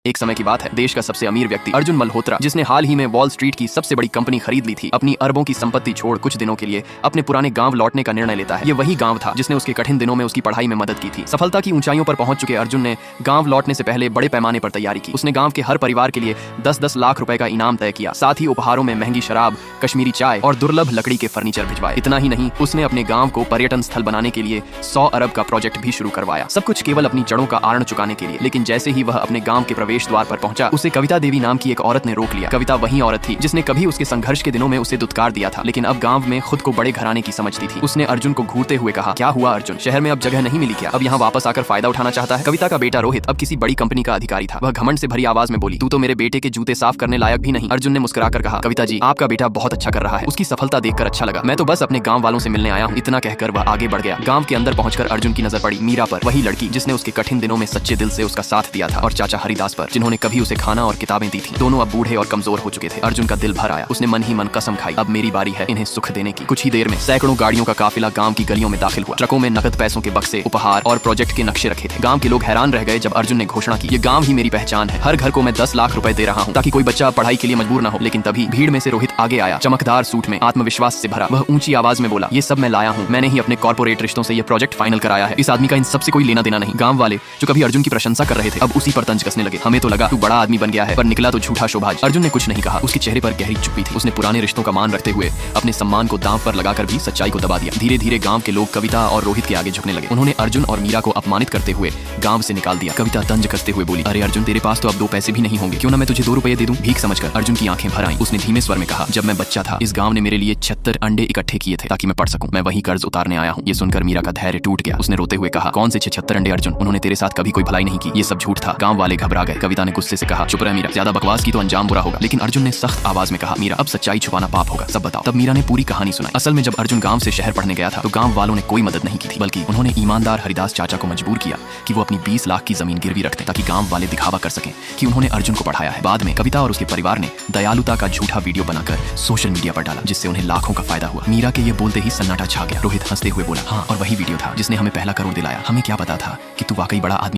एक समय की बात है, देश का सबसे अमीर व्यक्ति अर्जुन मल्होत्रा, जिसने हाल ही में वॉल स्ट्रीट की सबसे बड़ी कंपनी खरीद ली थी, अपनी अरबों की संपत्ति छोड़ कुछ दिनों के लिए अपने पुराने गांव लौटने का निर्णय लेता है। ये वही गांव था जिसने उसके कठिन दिनों में उसकी पढ़ाई में मदद की थी। सफलता की ऊंचाइयों पर पहुंच चुके अर्जुन ने गांव लौटने से पहले बड़े पैमाने पर तैयारी की। उसने गांव के हर परिवार के लिए 10-10 लाख रुपए का इनाम तय किया। साथ ही उपहारों में महंगी शराब, कश्मीरी चाय और दुर्लभ लकड़ी के फर्नीचर भिजवाए। इतना ही नहीं, उसने अपने गांव को पर्यटन स्थल बनाने के लिए 100 अरब का प्रोजेक्ट भी शुरू करवाया। सब कुछ केवल अपनी जड़ों का आरण चुकाने के लिए। लेकिन जैसे ही वह अपने गांव के प्रवेश द्वार पर पहुंचा, उसे कविता देवी नाम की एक औरत ने रोक लिया। कविता वही औरत थी जिसने कभी उसके संघर्ष के दिनों में उसे दुत्कार दिया था, लेकिन अब गांव में खुद को बड़े घराने की समझती थी। उसने अर्जुन को घूरते हुए कहा, क्या हुआ अर्जुन, शहर में अब जगह नहीं मिली क्या? अब यहाँ वापस आकर फायदा उठाना चाहता है? कविता का बेटा रोहित अब किसी बड़ी कंपनी का अधिकारी था। वह घमंड से भरी आवाज में बोली, तू तो मेरे बेटे के जूते साफ करने लायक भी नहीं। अर्जुन ने मुस्कुराकर कहा, कविता जी, आपका बेटा बहुत अच्छा कर रहा है, उसकी सफलता देखकर अच्छा लगा। मैं तो बस अपने गांव वालों से मिलने आया हूँ। इतना कहकर वह आगे बढ़ गया। गांव के अंदर पहुंचकर अर्जुन की नजर पड़ी मीरा पर, वही लड़की जिसने उसके कठिन दिनों में सच्चे दिल से उसका साथ दिया था, और चाचा हरिदास पर, जिन्होंने कभी उसे खाना और किताबें दी थी। दोनों अब बूढ़े और कमजोर हो चुके थे। अर्जुन का दिल भर आया। उसने मन ही मन कसम खाई, अब मेरी बारी है इन्हें सुख देने की। कुछ ही देर में सैकड़ों गाड़ियों का काफिला गांव की गलियों में दाखिल हुआ। ट्रकों में नकद पैसों के बक्से, उपहार और प्रोजेक्ट के नक्शे रखे थे। गांव के लोग हैरान रह गए जब अर्जुन ने घोषणा की, ये गांव ही मेरी पहचान है। हर घर को मैं 10 लाख रुपए दे रहा हूँ ताकि कोई बच्चा पढ़ाई के लिए मजबूर न हो। लेकिन तभी भीड़ में से रोहित आगे आया, चमकदार सूट में, आत्मविश्वास से भरा। वह ऊंची आवाज में बोला, ये सब मैं लाया हूँ, मैंने ही अपने कॉर्पोरेट रिश्तों से ये प्रोजेक्ट फाइनल कराया है। इस आदमी का इन सबसे कोई लेना देना नहीं। गांव वाले जो कभी अर्जुन की प्रशंसा कर रहे थे, अब उसी पर तंज कसने लगे। हमें तो लगा तू बड़ा आदमी बन गया है, पर निकला तो झूठा शोभाज। अर्जुन ने कुछ नहीं कहा। उसके चेहरे पर गहरी चुप्पी थी। उसने पुराने रिश्तों का मान रखते हुए अपने सम्मान को दांव पर लगाकर भी सच्चाई को दबा दिया। धीरे धीरे गांव के लोग कविता और रोहित के आगे झुकने लगे। उन्होंने अर्जुन और मीरा को अपमानित करते हुए गांव से निकाल दिया। कविता तंज कसते हुए बोली, अरे अर्जुन, तेरे पास तो अब 2 पैसे भी नहीं होंगे, क्यों ना मैं तुझे 2 रुपए दे दूं? भीख समझकर। अर्जुन की आंखें भर आईं। उसने धीमे स्वर में कहा, जब मैं बच्चा था, इस गांव ने मेरे लिए 76 अंडे इकट्ठे किए थे ताकि मैं पढ़ सकूं। मैं वही कर्ज उतारने आया हूं। ये सुनकर मीरा का धैर्य टूट गया। उसने रोते हुए कहा, कौन से 76 अंडे अर्जुन? उन्होंने तेरे साथ कभी कोई भलाई नहीं की, ये सब झूठ था। गांव वाले घबरा गए। कविता ने गुस्से से कहा, चुप रह मीरा, ज्यादा बकवास की तो अंजाम बुरा होगा। लेकिन अर्जुन ने सख्त आवाज में कहा, मीरा, अब सच्चाई छुपाना पाप होगा, सब बताओ। तब मीरा ने पूरी कहानी सुनाई। असल में जब अर्जुन गांव से शहर पढ़ने गया था, तो गांव वालों ने कोई मदद नहीं की थी, बल्कि उन्होंने ईमानदार हरिदास चाचा को मजबूर किया कि वो अपनी 20 लाख की जमीन गिरवी रख दें, ताकि गांव वाले दिखावा कर सकें कि उन्होंने अर्जुन को पढ़ाया है। बाद में कविता और उसके परिवार ने दयालुता का झूठा वीडियो बनाकर सोशल मीडिया पर डाला, जिससे उन्हें लाखों का फायदा हुआ। मीरा के ये बोलते ही सन्नाटा छा गया। रोहित हंसते हुए बोला, हाँ, और वही वीडियो था जिसने हमें पहला करोड़ दिलाया। हमें क्या पता था कि तू वाकई बड़ा आदमी